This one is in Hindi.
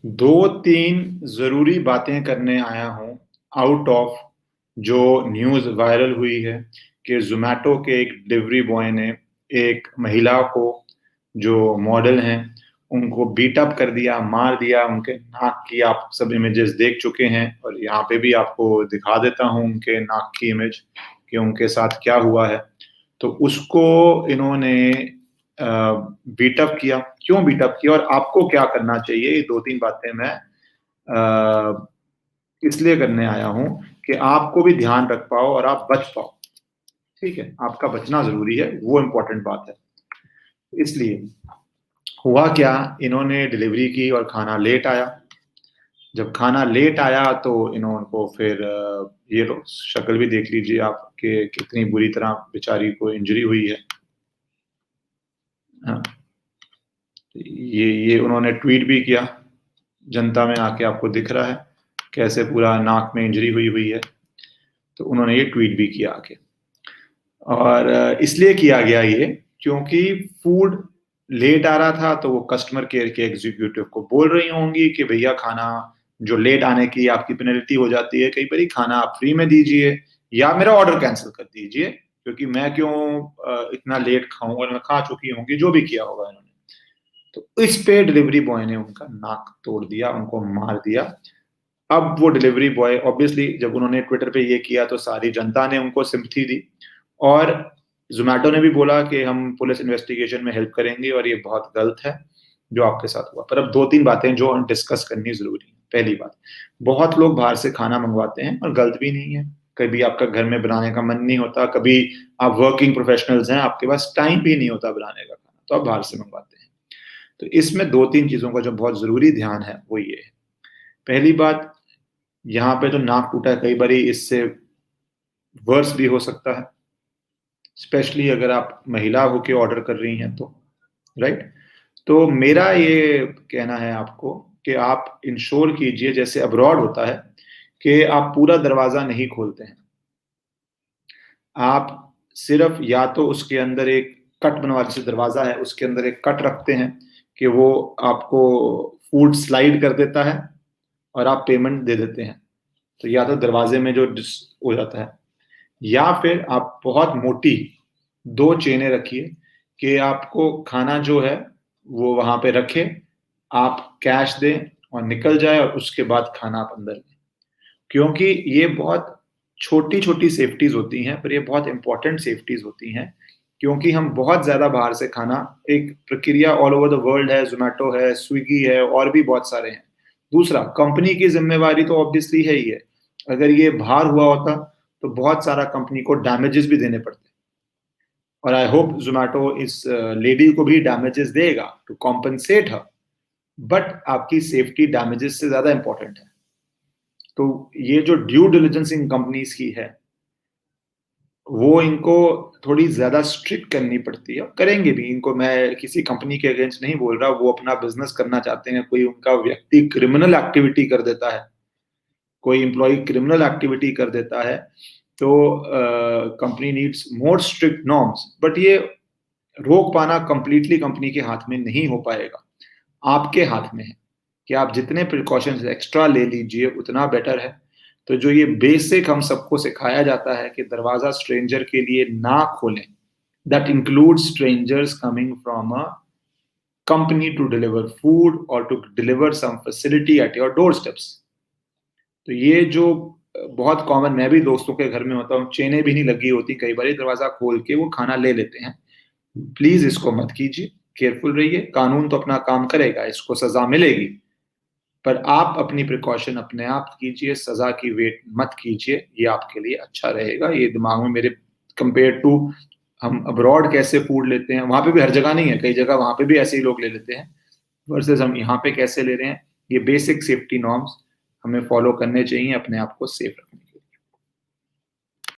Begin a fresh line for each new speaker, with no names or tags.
दो तीन जरूरी बातें करने आया हूं आउट ऑफ जो न्यूज वायरल हुई है कि जोमेटो के एक डिलीवरी बॉय ने एक महिला को, जो मॉडल हैं, उनको बीट अप कर दिया, मार दिया। उनके नाक की आप सब इमेजेस देख चुके हैं और यहाँ पे भी आपको दिखा देता हूँ उनके नाक की इमेज कि उनके साथ क्या हुआ है। तो उसको इन्होंने बीटअप किया। क्यों बीटअप किया और आपको क्या करना चाहिए, ये दो तीन बातें मैं इसलिए करने आया हूं कि आपको भी ध्यान रख पाओ और आप बच पाओ। ठीक है, आपका बचना जरूरी है, वो इम्पोर्टेंट बात है। इसलिए हुआ क्या, इन्होंने डिलीवरी की और खाना लेट आया। जब खाना लेट आया तो इन्होंने फिर ये लो शक्ल भी देख लीजिए आप कि कितनी बुरी तरह बेचारी को इंजरी हुई है। हाँ, ये उन्होंने ट्वीट भी किया, जनता में आके आपको दिख रहा है कैसे पूरा नाक में इंजरी हुई हुई है। तो उन्होंने ये ट्वीट भी किया आके, और इसलिए किया गया ये क्योंकि फूड लेट आ रहा था। तो वो कस्टमर केयर के एग्जीक्यूटिव को बोल रही होंगी कि भैया खाना जो लेट आने की आपकी पेनल्टी हो जाती है, कई बार खाना आप फ्री में दीजिए या मेरा ऑर्डर कैंसिल कर दीजिए, क्योंकि मैं क्यों इतना लेट खाऊं, और मैं खा चुकी होंगी जो भी किया होगा इन्होंने। तो इस पे डिलीवरी बॉय ने उनका नाक तोड़ दिया, उनको मार दिया। अब वो डिलीवरी बॉय ऑब्वियसली, जब उन्होंने ट्विटर पे ये किया तो सारी जनता ने उनको सिंपैथी दी, और जोमेटो ने भी बोला कि हम पुलिस इन्वेस्टिगेशन में हेल्प करेंगे और ये बहुत गलत है जो आपके साथ हुआ। पर अब दो तीन बातें जो डिस्कस करनी जरूरी है। पहली बात, बहुत लोग बाहर से खाना मंगवाते हैं और गलत भी नहीं है। कभी आपका घर में बनाने का मन नहीं होता, कभी आप वर्किंग प्रोफेशनल्स हैं, आपके पास टाइम भी नहीं होता बनाने का खाना, तो आप बाहर से मंगवाते हैं। तो इसमें दो तीन चीजों का जो बहुत जरूरी ध्यान है वो ये है। पहली बात, यहाँ पे तो नाक टूटा है, कई बारी इससे वर्स भी हो सकता है, स्पेशली अगर आप महिला होके ऑर्डर कर रही हैं तो, राइट। तो मेरा ये कहना है आपको कि आप इंश्योर कीजिए, जैसे अब्रॉड होता है कि आप पूरा दरवाजा नहीं खोलते हैं, आप सिर्फ या तो उसके अंदर एक कट बनवा, जैसे दरवाजा है उसके अंदर एक कट रखते हैं कि वो आपको फूड स्लाइड कर देता है और आप पेमेंट दे देते हैं। तो या तो दरवाजे में जो हो जाता है, या फिर आप बहुत मोटी दो चेनें रखिए कि आपको खाना जो है वो वहां पे रखे, आप कैश दें और निकल जाए और उसके बाद खाना आप अंदर लें। क्योंकि ये बहुत छोटी छोटी सेफ्टीज होती हैं, पर ये बहुत इंपॉर्टेंट सेफ्टीज होती हैं, क्योंकि हम बहुत ज्यादा बाहर से खाना, एक प्रक्रिया ऑल ओवर द वर्ल्ड है, जोमेटो है, स्विगी है, और भी बहुत सारे हैं। दूसरा, कंपनी की जिम्मेवारी तो ऑब्वियसली है ही है। अगर ये बाहर हुआ होता तो बहुत सारा कंपनी को डैमेजेस भी देने पड़ते, और आई होप जोमेटो इस लेडी को भी डैमेजेस देगा टू कॉम्पनसेट हर। बट आपकी सेफ्टी डैमेजेस से ज्यादा इंपॉर्टेंट है। तो ये जो ड्यू डिलिजेंस इन कंपनीज की है, वो इनको थोड़ी ज्यादा स्ट्रिक्ट करनी पड़ती है, करेंगे भी। इनको मैं किसी कंपनी के अगेंस्ट नहीं बोल रहा, वो अपना बिजनेस करना चाहते हैं, कोई उनका व्यक्ति क्रिमिनल एक्टिविटी कर देता है, कोई एम्प्लॉय क्रिमिनल एक्टिविटी कर देता है, तो company needs more strict norms. But ये रोक पाना कंप्लीटली कंपनी के हाथ में नहीं हो पाएगा, आपके हाथ में है कि आप जितने प्रिकॉशंस एक्स्ट्रा ले लीजिए उतना बेटर है। तो जो ये बेसिक हम सबको सिखाया जाता है कि दरवाजा स्ट्रेंजर के लिए ना खोलें, that include strangers coming from a company to deliver food और to deliver some facility at your doorsteps. तो ये जो बहुत कॉमन, मैं भी दोस्तों के घर में होता हूँ, चेनें भी नहीं लगी होती, कई बार दरवाजा खोल के वो खाना ले लेते हैं। प्लीज इसको मत कीजिए, केयरफुल रहिए। कानून तो अपना काम करेगा, इसको सजा मिलेगी, पर आप अपनी प्रिकॉशन अपने आप कीजिए, सजा की वेट मत कीजिए, ये आपके लिए अच्छा रहेगा। ये दिमाग में मेरे, कंपेयर टू हम अब्रॉड कैसे फूड लेते हैं, वहां पे भी हर जगह नहीं है, कई जगह वहां पे भी ऐसे ही लोग ले लेते हैं, वर्सेस हम यहाँ पे कैसे ले रहे हैं। ये बेसिक सेफ्टी नॉर्म्स हमें फॉलो करने चाहिए अपने आप को सेफ रखने।